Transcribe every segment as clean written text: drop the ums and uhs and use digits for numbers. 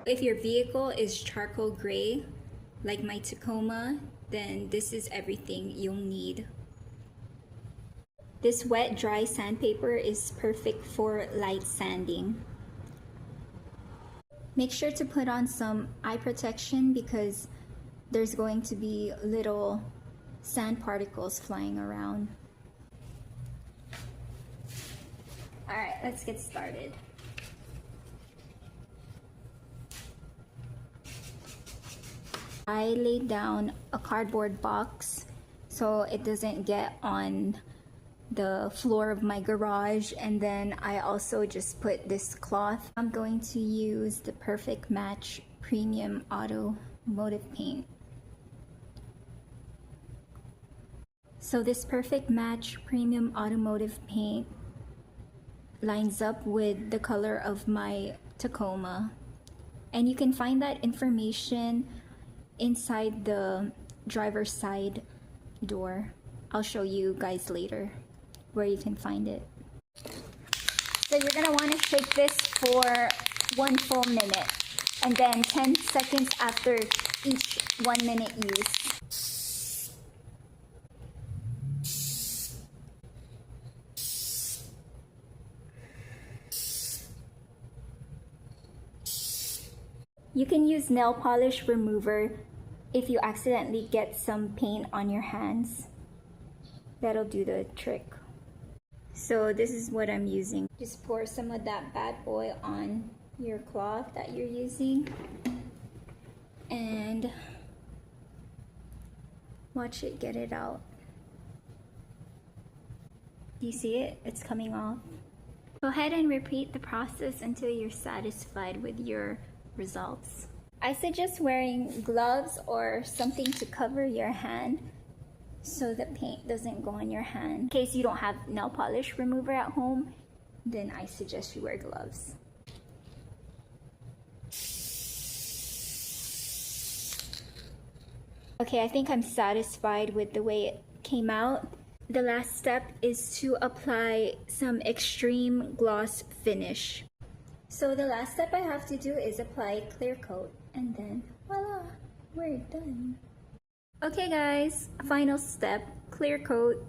If your vehicle is charcoal gray, like my Tacoma, then this is everything you'll need. This wet, dry sandpaper is perfect for light sanding. Make sure to put on some eye protection because there's going to be little sand particles flying around. All right, let's get started. I laid down a cardboard box so it doesn't get on the floor of my garage, and then I also just put this cloth. I'm going to use the Perfect Match Premium Automotive Paint. So this Perfect Match Premium Automotive Paint lines up with the color of my Tacoma, and you can find that information inside the driver's side door. I'll show you guys later where you can find it. So you're gonna want to shake this for 1 full minute, and then 10 seconds after each 1 minute use. You can use nail polish remover if you accidentally get some paint on your hands. That'll do the trick. So this is what I'm using. Just pour some of that bad boy on your cloth that you're using and watch it get it out. Do you see it? It's coming off. Go ahead and repeat the process until you're satisfied with your results. I suggest wearing gloves or something to cover your hand so the paint doesn't go on your hand. In case you don't have nail polish remover at home, then I suggest you wear gloves. Okay, I think I'm satisfied with the way it came out. The last step is to apply some extreme gloss finish. So the last step I have to do is apply clear coat, and then voila, we're done. Okay guys, final step, clear coat.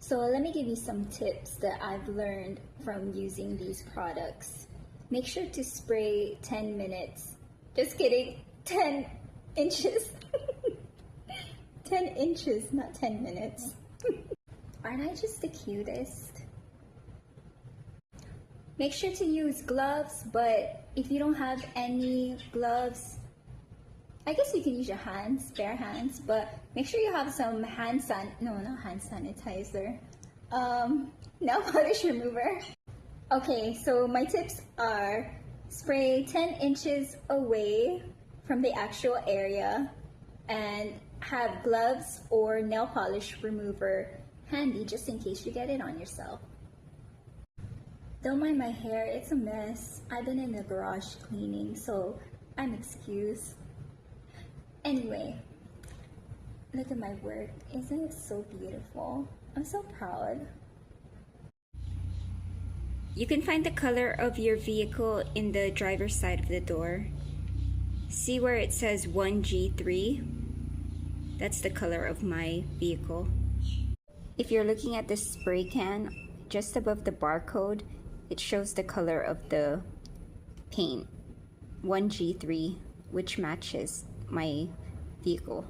So let me give you some tips that I've learned from using these products. Make sure to spray 10 minutes. Just kidding, 10 inches. 10 inches, not 10 minutes. Aren't I just the cutest? Make sure to use gloves, but if you don't have any gloves, I guess you can use your hands, bare hands, but make sure you have some not hand sanitizer, nail polish remover. Okay, so my tips are spray 10 inches away from the actual area and have gloves or nail polish remover handy just in case you get it on yourself. Don't mind my hair, it's a mess. I've been in the garage cleaning, so I'm excused. Anyway, look at my work. Isn't it so beautiful? I'm so proud. You can find the color of your vehicle in the driver's side of the door. See where it says 1G3? That's the color of my vehicle. If you're looking at the spray can, just above the barcode, it shows the color of the paint, 1G3, which matches my vehicle.